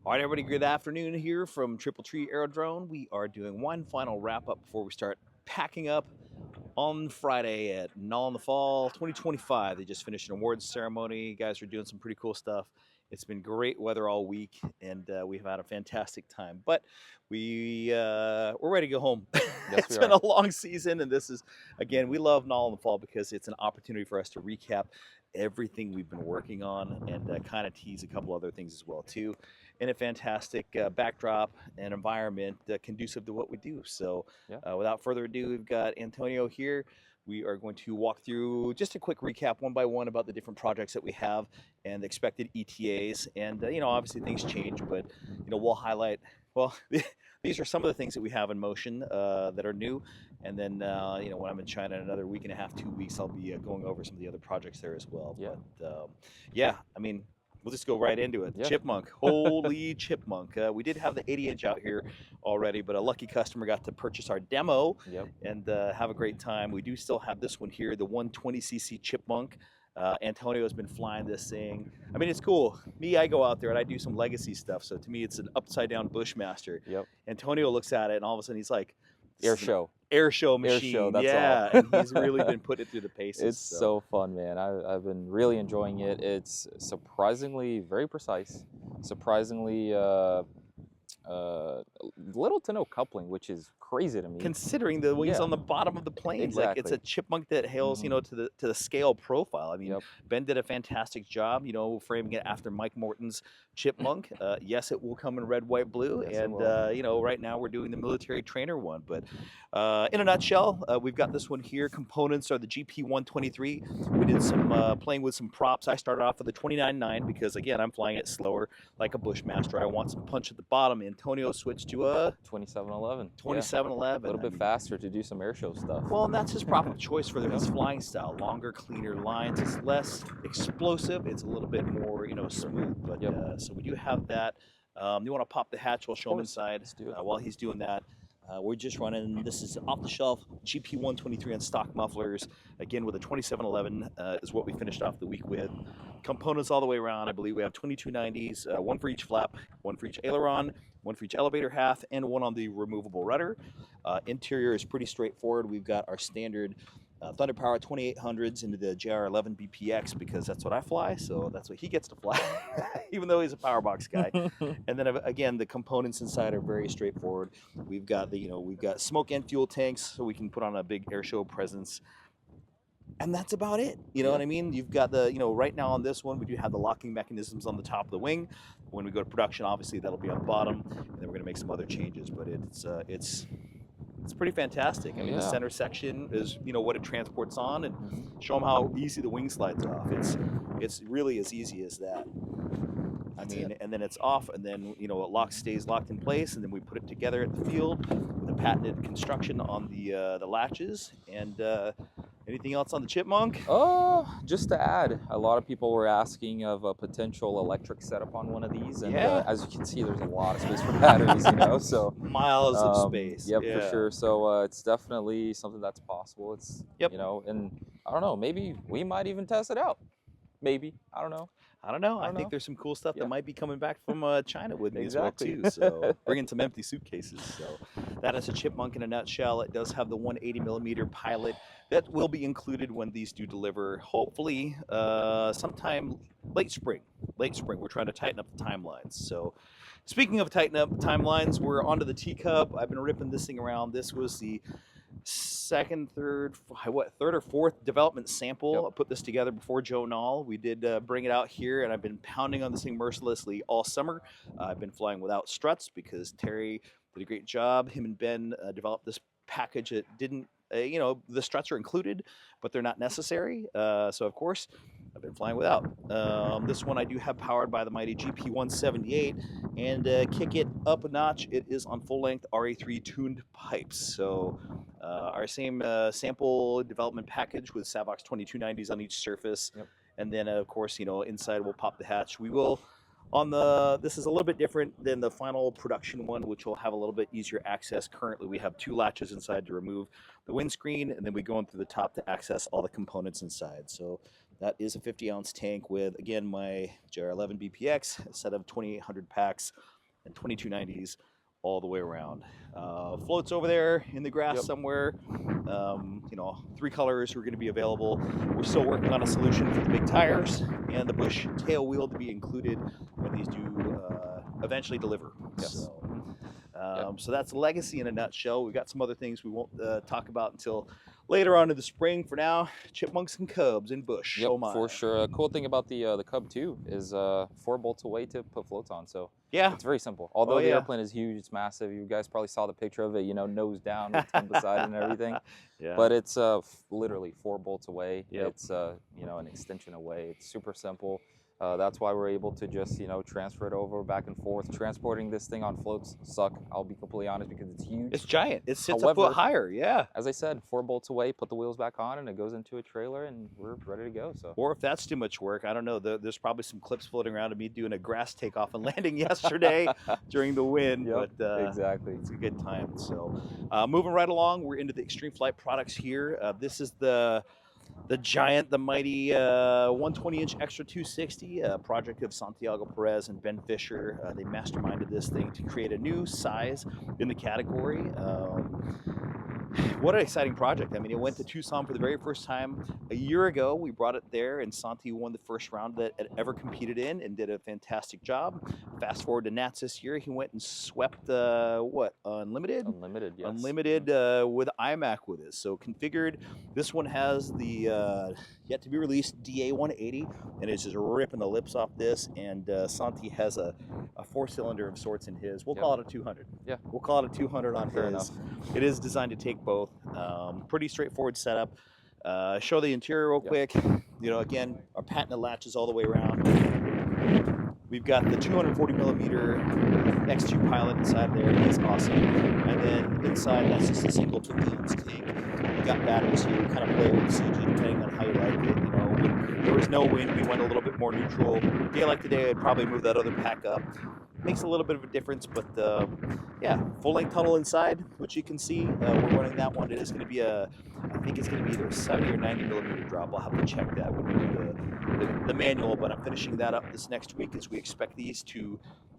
All right, everybody, good afternoon here from Triple Tree Aerodrome. We are doing one final wrap up before we start packing up on Friday at Nall in the Fall 2025. They just finished an awards ceremony. You guys are doing some pretty cool stuff. It's been great weather all week, and we've had a fantastic time. But we're ready to go home. Yes, It's we been are. a long season, and this is again we love Nall in the Fall because it's an opportunity for us to recap everything we've been working on and kind of tease a couple other things as well too, in a fantastic backdrop and environment conducive to what we do. So, Yeah. without further ado, we've got Antonio here. We are going to walk through just a quick recap one by one about the different projects that we have and the expected ETAs. And, obviously things change, but, we'll highlight, well, these are some of the things that we have in motion that are new. And then, when I'm in China in another week and a half, 2 weeks, I'll be going over some of the other projects there as well. Yeah. But, yeah, I mean, we'll just go right into it. Yeah. Chipmunk, holy chipmunk. We did have the 80-inch out here already, but a lucky customer got to purchase our demo Yep. and have a great time. We do still have this one here, the 120cc Chipmunk. Antonio has been flying this thing. I mean, it's cool. Me, I go out there and I do some legacy stuff. So to me, it's an upside down Bushmaster. Yep. Antonio looks at it and all of a sudden he's like, Air show. Air show machine. Show, that's yeah, all. And he's really been putting it through the paces. It's so fun, man. I've been really enjoying it. It's surprisingly very precise, surprisingly little to no coupling, which is crazy to me. Considering the wings Yeah. on the bottom of the plane, like it's Exactly. a Chipmunk that hails, Mhm. to the scale profile. I mean, Yep. Ben did a fantastic job, framing it after Mike Morton's Chipmunk. Yes, it will come in red, white, blue, Yes, it and will. right now we're doing the military trainer one. But in a nutshell, we've got this one here. Components are the GP123. We did some playing with some props. I started off with the 29.9 because again, I'm flying it slower, like a Bushmaster. I want some punch at the bottom. Antonio switched to a 2711. 2711. A little bit faster to do some air show stuff. Well, and that's his proper choice for his flying style. Longer, cleaner lines. It's less explosive. It's a little bit more, smooth. But so we do have that. You want to pop the hatch? We'll show him inside. Let's do it. While he's doing that. We're just running, this is off the shelf GP123 on stock mufflers. Again, with a 2711 is what we finished off the week with. Components all the way around. I believe we have 2290s, one for each flap, one for each aileron, one for each elevator half, and one on the removable rudder. Interior is pretty straightforward. We've got our standard Thunder Power 2800s into the JR11 BPX because that's what I fly, so that's what he gets to fly, even though he's a Powerbox guy. And then again, the components inside are very straightforward. We've got we've got smoke and fuel tanks, so we can put on a big air show presence. And that's about it. You know what I mean? You've got the, right now on this one, we do have the locking mechanisms on the top of the wing. When we go to production, obviously that'll be on the bottom, and then we're going to make some other changes. But it's pretty fantastic. I mean, the center section is, what it transports on, and show them how easy the wing slides off. It's really as easy as that. I mean, and then it's off, and then it stays locked in place, and then we put it together at the field with a patented construction on the latches. And anything else on the Chipmunk? Just to add, a lot of people were asking of a potential electric setup on one of these, and as you can see, there's a lot of space for batteries, so miles of space. Yep, for sure. So it's definitely something that's possible. It's and I don't know, maybe we might even test it out. Maybe, I don't know. I think there's some cool stuff that might be coming back from China with me as well too. So bringing some empty suitcases. So that is a Chipmunk in a nutshell. It does have the 180mm pilot that will be included when these do deliver. Hopefully, sometime late spring. We're trying to tighten up the timelines. So speaking of tighten up timelines, we're onto the T-Cub. I've been ripping this thing around. This was the third or fourth development sample. I put this together before Joe Nall. We did bring it out here, and I've been pounding on this thing mercilessly all summer. I've been flying without struts because Terry did a great job. Him and Ben developed this package that didn't, the struts are included, but they're not necessary. So of course, I've been flying without. This one I do have powered by the mighty GP178, and kick it up a notch, it is on full-length RA3 tuned pipes. So our same sample development package with Savox 2290s on each surface. And then of course, inside we'll pop the hatch. We will this is a little bit different than the final production one, which will have a little bit easier access. Currently, we have 2 latches inside to remove the windscreen, and then we go in through the top to access all the components inside. So that is a 50-ounce tank with, again, my JR11 BPX, a set of 2800 packs, and 2290s all the way around. Floats over there in the grass somewhere. You know, 3 colors are going to be available. We're still working on a solution for the big tires and the bush tail wheel to be included when these do eventually deliver. Yes. So that's Legacy in a nutshell. We've got some other things we won't talk about until later on in the spring. For now, chipmunks and cubs in bush. Yep, Oh my. for sure. A cool thing about the Cub too is 4 bolts away to put floats on. So yeah, it's very simple. Although the airplane is huge, it's massive. You guys probably saw the picture of it. You know, nose down with tongue beside it and everything. Yeah. But it's literally 4 bolts away. Yep. It's you know, an extension away. It's super simple. That's why we're able to just, you know, transfer it over back and forth. Transporting this thing on floats suck, I'll be completely honest, because it's huge. It's giant. It sits a foot higher, yeah. As I said, 4 bolts away, put the wheels back on, and it goes into a trailer, and we're ready to go. So. Or if that's too much work, I don't know. There's probably some clips floating around of me doing a grass takeoff and landing yesterday during the wind. Yep, but exactly. It's a good time. So moving right along, we're into the Extreme Flight products here. This is the giant, the mighty 120-inch Extra 260, project of Santiago Perez and Ben Fisher. They masterminded this thing to create a new size in the category. What an exciting project. I mean, it went to Tucson for the very first time a year ago. We brought it there, and Santi won the first round that it ever competed in and did a fantastic job. Fast forward to Nats this year, he went and swept, Unlimited? Unlimited, yes. Unlimited with iMac with it. So configured. This one has the yet to be released DA180, and it's just ripping the lips off this. And Santi has a 4-cylinder of sorts in his. We'll call it a 200. Yeah. We'll call it a 200 on Fair his. enough. It is designed to take both. Pretty straightforward setup. Show the interior real quick. You know, again, our patented latches all the way around. We've got the 240 millimeter X2 pilot inside there. It's awesome. And then inside, that's just a single 50-ounce tank. We've got batteries here. We kind of play with the CG depending on how you like it. You know, when there was no wind, we went a little bit more neutral. Day like today, I'd probably move that other pack up. Makes a little bit of a difference, but yeah, full-length tunnel inside, which you can see. We're running that one. It is going to be I think it's going to be either a 70 or 90 millimeter drop. I'll have to check that when we do the manual, but I'm finishing that up this next week as we expect these to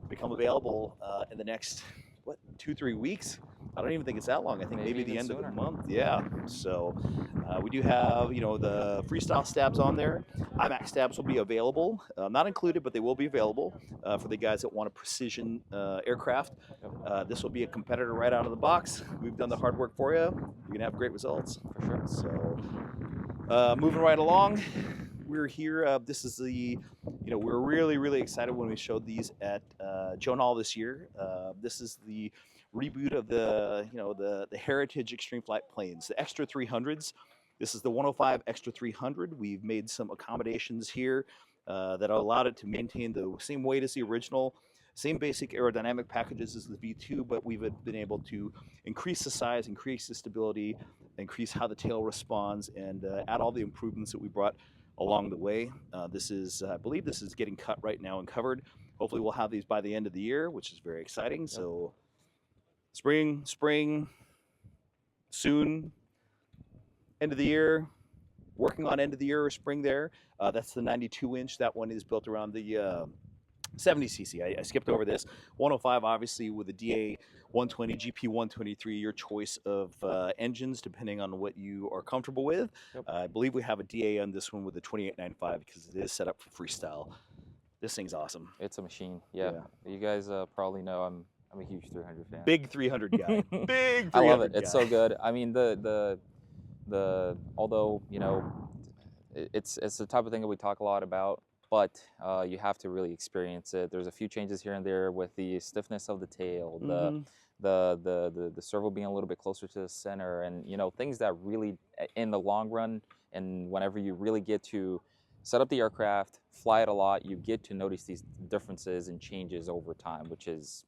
become available in the next, 2-3 weeks? I don't even think it's that long. I think maybe the end of the month. Yeah. So we do have, you know, the freestyle stabs on there. iMac stabs will be available, not included, but they will be available for the guys that want a precision aircraft. This will be a competitor right out of the box. We've done the hard work for you. You're gonna have great results for sure. So moving right along. We're here. This is the, you know, we were really excited when we showed these at Nall this year. This is the reboot of the, you know, the Heritage Extreme Flight planes, the Extra 300s. This is the 105 Extra 300. We've made some accommodations here that allowed it to maintain the same weight as the original, same basic aerodynamic packages as the V2, but we've been able to increase the size, increase the stability, increase how the tail responds, and add all the improvements that we brought along the way. This is, I believe this is getting cut right now and covered. Hopefully we'll have these by the end of the year, which is very exciting. Yep. So spring, soon, end of the year, working on end of the year or spring there. That's the 92-inch. That one is built around the 70cc. I skipped over this. 105, obviously, with the DA 120, GP 123, your choice of engines, depending on what you are comfortable with. Yep. I believe we have a DA on this one with the 2895 because it is set up for freestyle. This thing's awesome. It's a machine. Yeah. You guys probably know I'm a huge 300 fan. Big 300 guy. Big 300 I love it. guy. It's so good. I mean, the although, you know, it's the type of thing that we talk a lot about, but you have to really experience it. There's a few changes here and there with the stiffness of the tail, the servo being a little bit closer to the center, and, you know, things that really, in the long run, and whenever you really get to set up the aircraft, fly it a lot, you get to notice these differences and changes over time, which is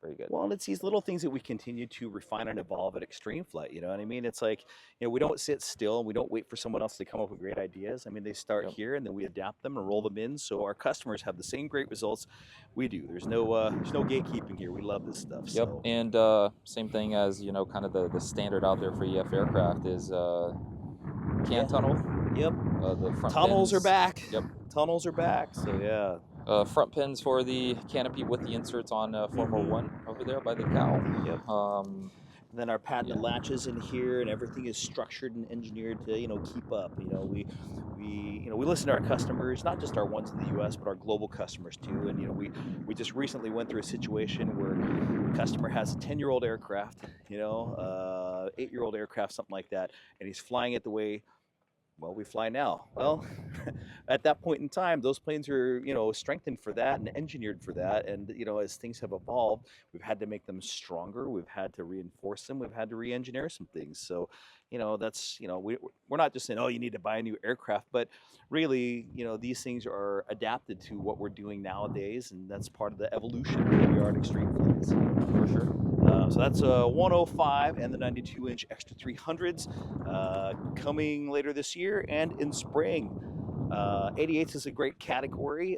very good. Well, and it's these little things that we continue to refine and evolve at Extreme Flight. You know what I mean? It's like, you know, we don't sit still and we don't wait for someone else to come up with great ideas. I mean, they start here and then we adapt them and roll them in. So our customers have the same great results we do. There's no gatekeeping here. We love this stuff. Yep. So. And same thing as, you know, kind of the standard out there for EF aircraft is can tunnel. Yep. The front tunnels fins. are back. Yep. Tunnels are back. So yeah. front pins for the canopy with the inserts on Formula One over there by the cow. Yep. And then our patented latches in here, and everything is structured and engineered to, keep up. We listen to our customers, not just our ones in the U.S., but our global customers too. And we just recently went through a situation where a customer has a 10-year-old aircraft, 8-year-old aircraft, something like that, and he's flying it the way, well, we fly now. Well, at that point in time, those planes are, strengthened for that and engineered for that. And, as things have evolved, we've had to make them stronger. We've had to reinforce them. We've had to re-engineer some things. So, that's, we're not just saying, oh, you need to buy a new aircraft, but really, these things are adapted to what we're doing nowadays. And that's part of the evolution of where we are at Extreme Flights. For sure. So that's a 105 and the 92-inch extra 300s coming later this year and in spring. 88s is a great category.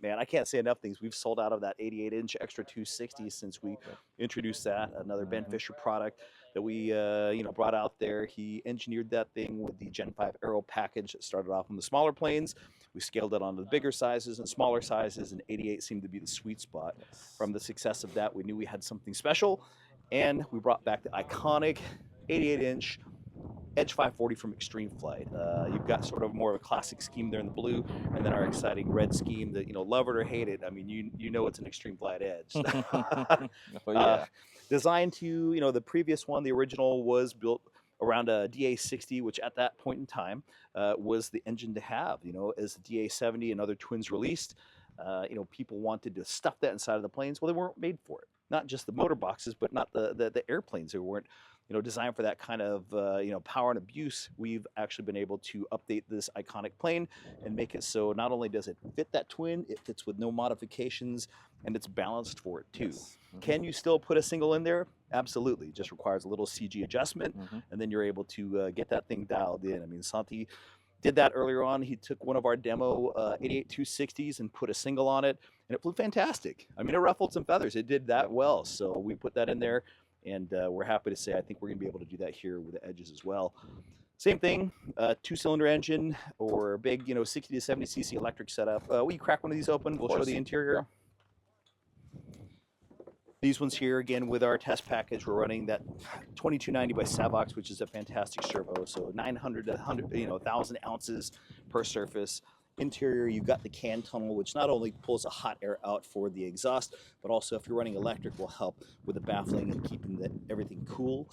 Man, I can't say enough things. We've sold out of that 88-inch extra 260 since we introduced that. Another Ben Fisher product that we brought out there. He engineered that thing with the Gen 5 Aero package that started off on the smaller planes. We scaled it onto the bigger sizes and smaller sizes, and 88 seemed to be the sweet spot. From the success of that, we knew we had something special, and we brought back the iconic 88-inch Edge 540 from Extreme Flight. You've got sort of more of a classic scheme there in the blue, and then our exciting red scheme that, love it or hate it. I mean, you know it's an Extreme Flight Edge. Oh, yeah. Designed to, the previous one, the original was built around a DA60, which at that point in time was the engine to have. As the DA70 and other twins released, people wanted to stuff that inside of the planes. Well, they weren't made for it. Not just the motor boxes, but not the airplanes. They weren't designed for that kind of power and abuse. We've actually been able to update this iconic plane and make it so not only does it fit that twin, it fits with no modifications, and it's balanced for it too. Can you still put a single in there? Absolutely. It just requires a little CG adjustment, and then you're able to get that thing dialed in. I mean, Santi did that earlier on. He took one of our demo 88 260s and put a single on it, and it flew fantastic. I mean, it ruffled some feathers. It did that well, so we put that in there. And we're happy to say I think we're going to be able to do that here with the Edges as well. Same thing, 2-cylinder engine or big, 60 to 70 cc electric setup. Will you crack one of these open? We'll show the interior. These ones here, again, with our test package, we're running that 2290 by Savox, which is a fantastic servo. So 900 to 1,000 ounces per surface. Interior, you've got the can tunnel, which not only pulls a hot air out for the exhaust, but also if you're running electric will help with the baffling and keeping everything cool.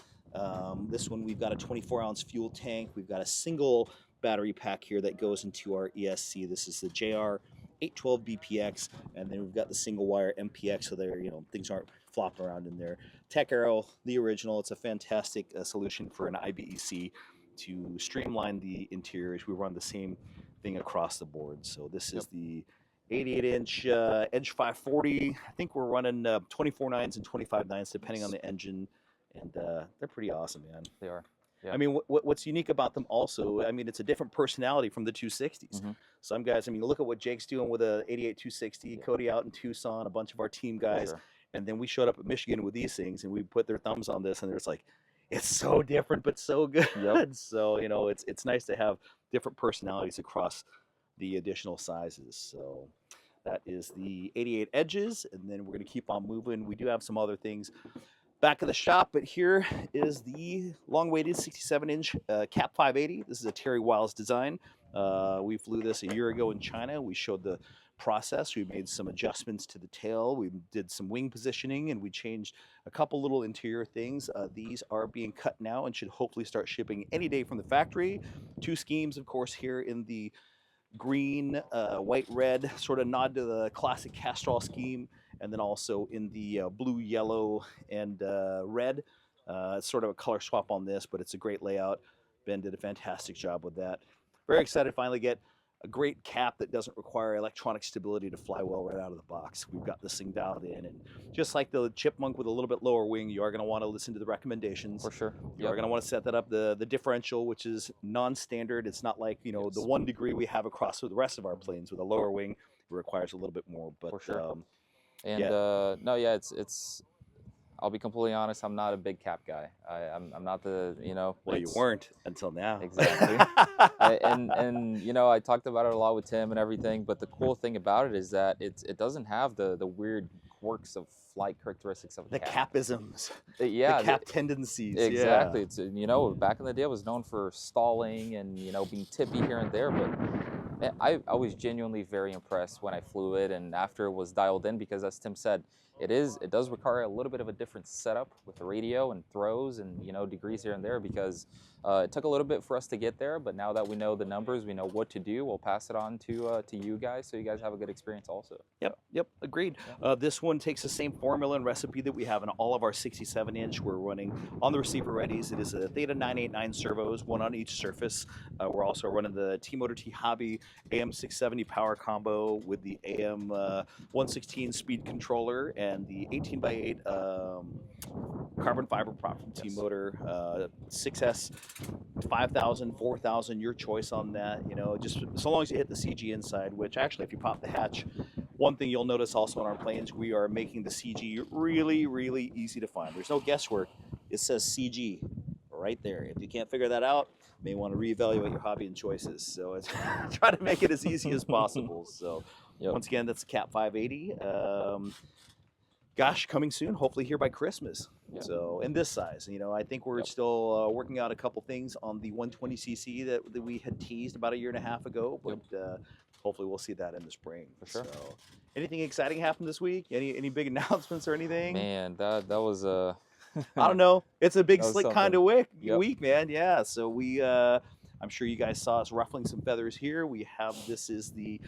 This one, we've got a 24-ounce fuel tank. We've got a single battery pack here that goes into our ESC. This is the JR 812 BPX, and then we've got the single wire MPX, so there, things aren't flopping around in there. Tech Aero, the original, it's a fantastic solution for an IBEC to streamline the interiors. We run the same thing across the board. So this is the 88-inch Edge 540. I think we're running 24 9s and 25 9s depending on the engine, and they're pretty awesome, man. They are. Yeah. I mean, what's unique about them also, I mean, it's a different personality from the 260s. Some guys, I mean, look at what Jake's doing with a 88 260, Cody out in Tucson, a bunch of our team guys, and then we showed up at Michigan with these things, and we put their thumbs on this, and it's like, it's so different but so good. So it's nice to have different personalities across the additional sizes. So that is the 88 Edges, and then we're going to keep on moving. We do have some other things back of the shop, but here is the long-awaited 67-inch Cap 580. This is a Terry Wiles design. We flew this a year ago in China. We showed the process. We made some adjustments to the tail. We did some wing positioning, and we changed a couple little interior things. These are being cut now and should hopefully start shipping any day from the factory. 2 schemes, of course, here in the green, white, red, sort of nod to the classic Castrol scheme, and then also in the blue, yellow, and red. It's sort of a color swap on this, but it's a great layout. Ben did a fantastic job with that. Very excited to finally get a great cap that doesn't require electronic stability to fly well right out of the box. We've got this thing dialed in, and just like the Chipmunk with a little bit lower wing, you are going to want to listen to the recommendations. For sure. You are going to want to set that up. The differential, which is non-standard, it's not like the 1 degree we have across the rest of our planes. With a lower wing, it requires a little bit more. But for sure. it's I'll be completely honest. I'm not a big cap guy. I'm not the, you know. Well, you weren't until now. Exactly. And you know, I talked about it a lot with Tim and everything. But the cool thing about it is that it doesn't have the weird quirks of flight characteristics of the cap. capisms. Yeah. The cap tendencies. Exactly. Yeah. It's, you know, back in the day, it was known for stalling and, you know, being tippy here and there. But man, I was genuinely very impressed when I flew it, and after it was dialed in, because as Tim said, it does require a little bit of a different setup with the radio and throws and, you know, degrees here and there, because it took a little bit for us to get there. But now that we know the numbers, we know what to do. We'll pass it on to you guys, so you guys have a good experience also. Yep, agreed. Yeah. This one takes the same formula and recipe that we have in all of our 67-inch. We're running on the receiver readies. It is a Theta 989 servos, one on each surface. We're also running the T-Motor T-Hobby AM670 power combo with the AM 116 speed controller and the 18x8 carbon fiber prop from T-Motor, 6S, 5,000, 4,000, your choice on that. You know, just so long as you hit the CG inside, which actually, if you pop the hatch, one thing you'll notice also on our planes, we are making the CG really, really easy to find. There's no guesswork. It says CG right there. If you can't figure that out, you may want to reevaluate your hobby and choices. So it's try to make it as easy as possible. So once again, that's the Cap 580. Gosh, coming soon, hopefully here by Christmas. So in this size, you know, I think we're still working out a couple things on the 120cc that we had teased about a year and a half ago, but hopefully we'll see that in the spring. For sure. So, anything exciting happened this week? Any big announcements or anything? Man, that was I don't know. It's a big slick kind of week, man. Yeah. So we, I'm sure you guys saw us ruffling some feathers here. We have, this is the,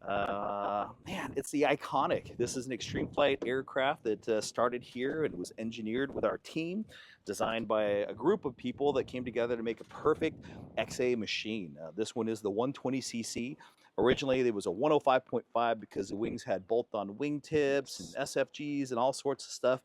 man, it's the iconic. This is an extreme flight aircraft that started here and was engineered with our team, designed by a group of people that came together to make a perfect XA machine. This one is the 120cc. Originally, there was a 105.5 because the wings had bolt-on wing tips and SFGs and all sorts of stuff.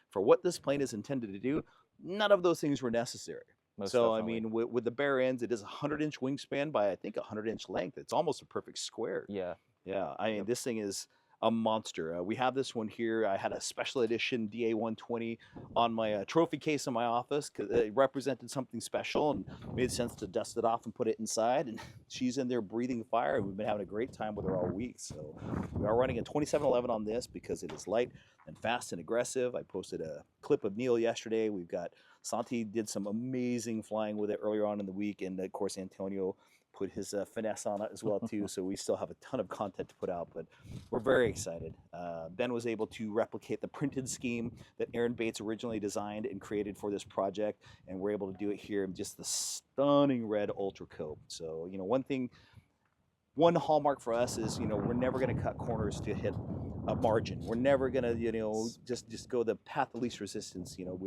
For what this plane is intended to do, none of those things were necessary. So, I mean, with the bare ends, it is a 100-inch wingspan by, I think, a 100-inch length. It's almost a perfect square. Yeah. Yeah. I mean, this thing is a monster. We have this one here. I had a special edition DA120 on my trophy case in my office because it represented something special and made sense to dust it off and put it inside. And she's in there breathing fire. And we've been having a great time with her all week. So we are running a 2711 on this because it is light and fast and aggressive. I posted a clip of Neil yesterday. We've got Santi did some amazing flying with it earlier on in the week. And of course, Antonio put his finesse on it as well too, so we still have a ton of content to put out, but we're very excited. Ben was able to replicate the printed scheme that Aaron Bates originally designed and created for this project, and we're able to do it here in just the stunning red Ultra Cope. So, you know, one hallmark for us is, you know, we're never going to cut corners to hit a margin. We're never going to, you know, just go the path of least resistance. You know,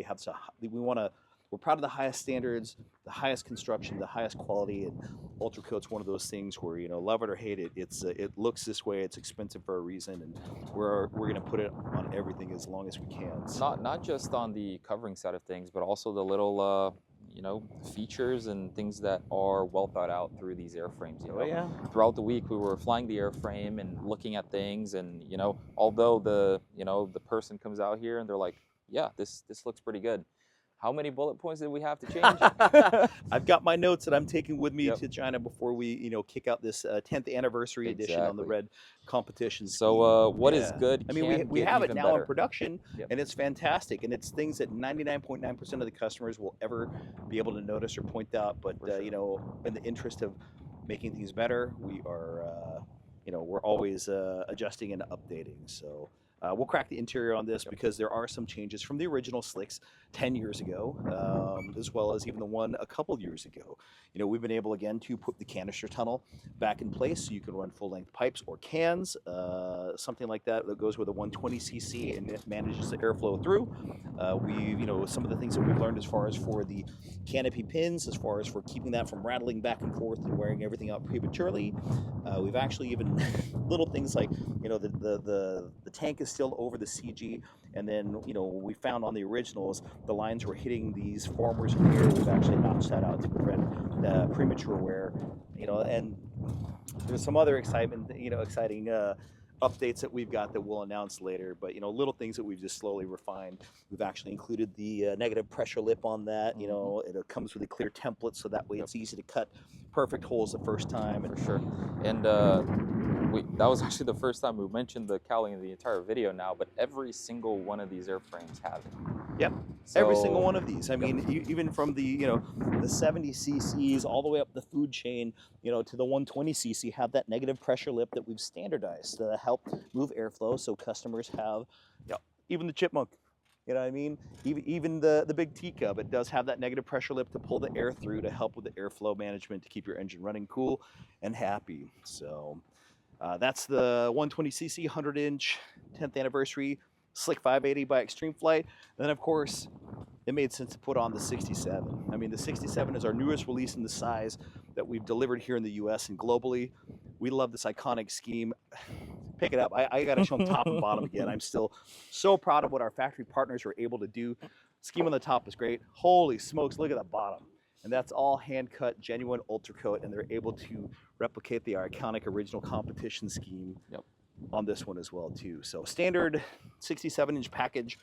we're proud of the highest standards, the highest construction, the highest quality, and Ultra Coat's one of those things where, you know, love it or hate it, it looks this way, it's expensive for a reason, and we're going to put it on everything as long as we can. So. Not just on the covering side of things, but also the little you know, features and things that are well thought out through these airframes. You know, throughout the week we were flying the airframe and looking at things, and you know, although the person comes out here and they're like, yeah, this looks pretty good. How many bullet points did we have to change? I've got my notes that I'm taking with me to China before we, you know, kick out this 10th anniversary edition on the red competition. So what is good? I mean, we have it now better. in production, and it's fantastic, and it's things that 99.9% of the customers will ever be able to notice or point out. But you know, in the interest of making things better, we are, you know, we're always adjusting and updating. So. We'll crack the interior on this because there are some changes from the original slicks 10 years ago, as well as even the one a couple years ago. You know, we've been able again to put the canister tunnel back in place so you can run full-length pipes or cans, something like that goes with a 120cc and it manages the airflow through. You know, some of the things that we've learned as far as for the canopy pins, as far as for keeping that from rattling back and forth and wearing everything out prematurely. We've actually even little things like, you know, the tank is still over the CG, and then, you know, we found on the originals the lines were hitting these formers here. We've actually notched that out to prevent premature wear, you know, and there's some other exciting updates that we've got that we'll announce later. But little things that we've just slowly refined. We've actually included the negative pressure lip on that. It comes with a clear template, so that way it's easy to cut perfect holes the first time. For sure. And that was actually the first time we mentioned the cowling in the entire video now, but every single one of these airframes have it. Yep, so, every single one of these. I mean, even from the the 70 cc's all the way up the food chain, to the 120 cc, have that negative pressure lip that we've standardized to help move airflow, so customers have, even the Chipmunk. You know what I mean? Even the big T-Cub, it does have that negative pressure lip to pull the air through to help with the airflow management to keep your engine running cool and happy. So that's the 120cc 100-inch 10th anniversary Slick 580 by Extreme Flight. And then, of course, it made sense to put on the 67. I mean, the 67 is our newest release in the size that we've delivered here in the U.S. and globally. We love this iconic scheme. Pick it up. I got to show them top and bottom again. I'm still so proud of what our factory partners were able to do. Scheme on the top is great. Holy smokes, look at the bottom. And that's all hand-cut, genuine ultra coat, and they're able to replicate the iconic original competition scheme on this one as well, too. So standard 67-inch package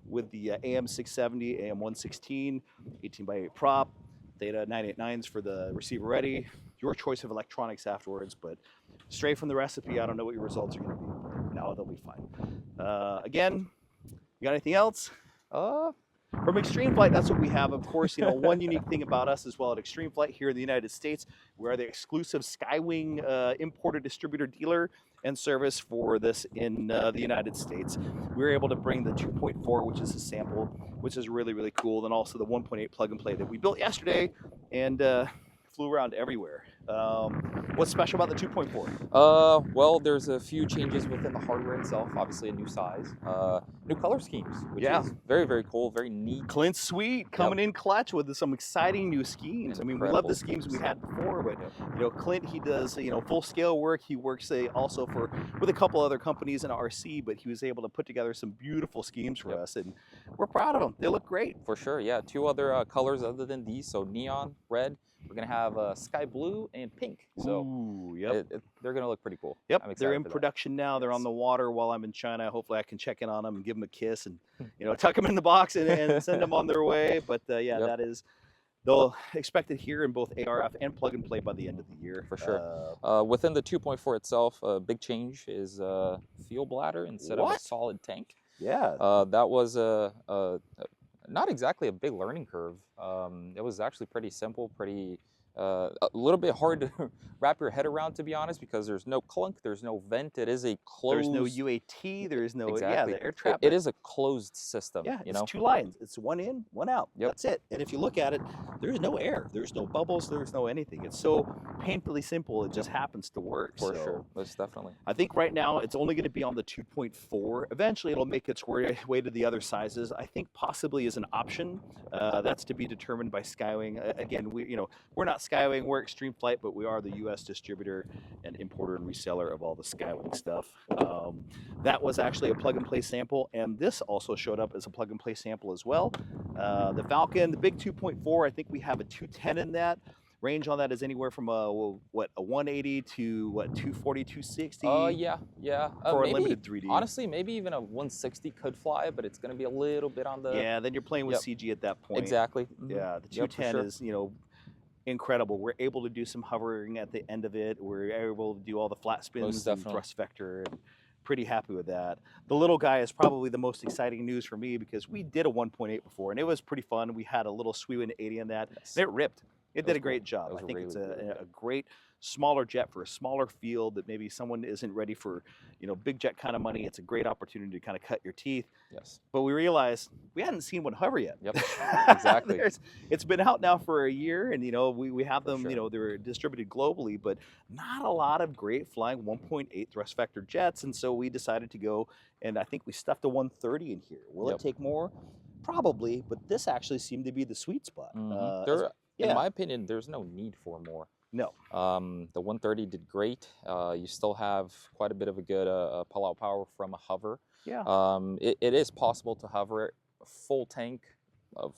with the AM670, AM116, 18x8 prop, Theta 989s for the receiver ready. Your choice of electronics afterwards, but straight from the recipe, I don't know what your results are going to be. No, they'll be fine. Again, you got anything else? From Extreme Flight, that's what we have. Of course, one unique thing about us as well at Extreme Flight here in the United States, we are the exclusive Skywing importer distributor dealer and service for this in the United States. We were able to bring the 2.4, which is a sample, which is really, really cool. Then also the 1.8 plug and play that we built yesterday and flew around everywhere. What's special about the 2.4? Well, there's a few changes within the hardware itself. Obviously, a new size, new color schemes, which is very, very cool, very neat. Clint Sweet coming in clutch with some exciting new schemes. I mean, we love the schemes we had before, but Clint, he does full scale work. He works also with a couple other companies in RC, but he was able to put together some beautiful schemes for us, and we're proud of them. They look great. For sure, yeah. Two other colors other than these, so neon red. We're gonna have sky blue and pink. So ooh, they're gonna look pretty cool. Yep, they're in production now. They're on the water while I'm in China. Hopefully, I can check in on them and give them a kiss and tuck them in the box and send them on their way. But that is. They'll expect it here in both ARF and plug and play by the end of the year. For sure. Within the 2.4 itself, a big change is fuel bladder instead of a solid tank. Yeah. That was not exactly a big learning curve. It was actually pretty simple, a little bit hard to wrap your head around, to be honest, because there's no clunk, there's no vent. It is a closed. There's no UAT. There's no exactly. The air trap. It is a closed system. Yeah, it's two lines. It's one in, one out. That's it. And if you look at it, there's no air. There's no bubbles. There's no anything. It's so painfully simple. It just happens to work. For sure, most definitely. I think right now it's only going to be on the 2.4. Eventually, it'll make its way to the other sizes. I think possibly as an option. That's to be determined by Skywing. Again, we're not Skywing, we're Extreme Flight, but we are the U.S. distributor and importer and reseller of all the Skywing stuff. That was actually a plug and play sample, and this also showed up as a plug and play sample as well. The Falcon, the big 2.4, I think we have a 210 in that. Range on that is anywhere from a 180 to 240, 260. Yeah. For maybe, a limited 3D. Honestly, maybe even a 160 could fly, but it's going to be a little bit on the. Yeah, then you're playing with CG at that point. Exactly. Yeah, the 210 is incredible. We're able to do some hovering at the end of it. We're able to do all the flat spins and thrust vector. And pretty happy with that. The little guy is probably the most exciting news for me because we did a 1.8 before, and it was pretty fun. We had a little Skywing 80 in that, and it ripped. It did a great job. I think it's a great smaller jet for a smaller field that maybe someone isn't ready for, big jet kind of money. It's a great opportunity to kind of cut your teeth. Yes. But we realized we hadn't seen one hover yet. Yep. Exactly. It's been out now for a year, and we have them. They're distributed globally, but not a lot of great flying 1.8 thrust vector jets. And so we decided to go, and I think we stuffed a 130 in here. Will it take more? Probably, but this actually seemed to be the sweet spot. In my opinion, there's no need for more. No. The 130 did great. You still have quite a bit of a good pull-out power from a hover. Yeah. It is possible to hover a full tank of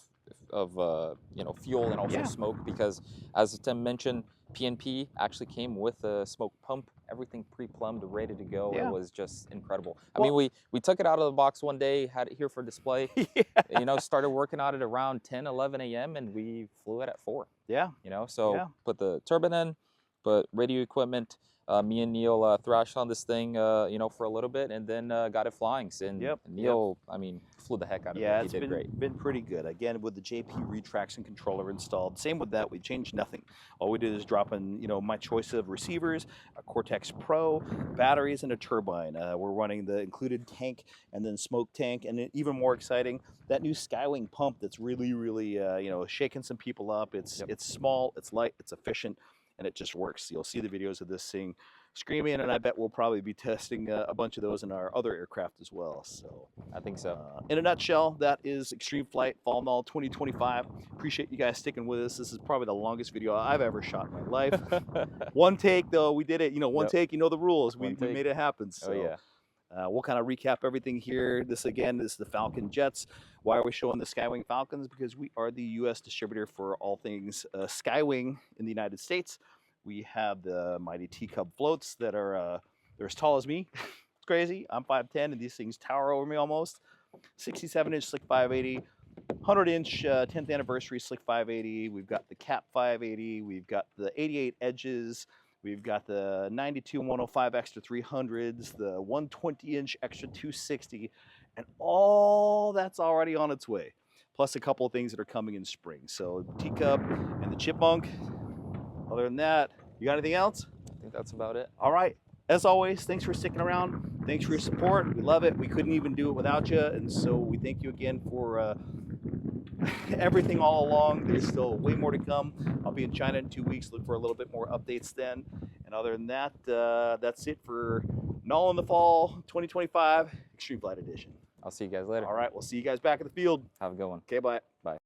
fuel and also smoke because, as Tim mentioned, PNP actually came with a smoke pump everything pre-plumbed, ready to go. Yeah. It was just incredible. I Well, mean, we took it out of the box one day, had it here for display. yeah. You know, started working on it around 10, 11 a.m. and we flew it at 4. Yeah. You know, so Yeah. put the turbine in, put radio equipment. Me and Neil thrashed on this thing, you know, for a little bit, and then got it flying. And Yep. Neil, I mean, flew the heck out of Yeah, it. He it's did great. been pretty good. Again, with the JP retraction controller installed, same with that. We changed nothing. All we did is drop in, you know, my choice of receivers, a Cortex Pro, batteries, and a turbine. We're running the included tank and then smoke tank, and even more exciting, that new Skywing pump that's really, you know, shaking some people up. It's small, it's light, it's efficient, and it just works. You'll see the videos of this thing screaming, and I bet we'll probably be testing a bunch of those in our other aircraft as well. So I think so. in a nutshell, that is Extreme Flight Fall Nall 2025. Appreciate you guys sticking with us. This is probably the longest video I've ever shot in my life. One take though, we did it. You know, one take, you know the rules. We made it happen. So oh yeah. we'll kind of recap everything here. This is the Falcon jets. Why are we showing the Skywing Falcons? Because we are the U.S. distributor for all things Skywing in the United States. We have the mighty T-Cub floats that are they're as tall as me. It's crazy. I'm 5'10", and these things tower over me almost. 67-inch Slick 580, 100-inch 10th anniversary Slick 580. We've got the Cap 580. We've got the 88 Edges. We've got the 92 105 extra 300s, the 120-inch extra 260, and all that's already on its way. Plus a couple of things that are coming in spring. So T-Cub and the Chipmunk. Other than that, you got anything else? I think that's about it. All right. As always, thanks for sticking around. Thanks for your support. We love it. We couldn't even do it without you. And so we thank you again for everything all along. There's still way more to come. I'll be in China in 2 weeks. Look for a little bit more updates then. And other than that, that's it for Nall in the Fall 2025 Extreme Flight Edition. I'll see you guys later. All right. We'll see you guys back in the field. Have a good one. Okay, bye. Bye.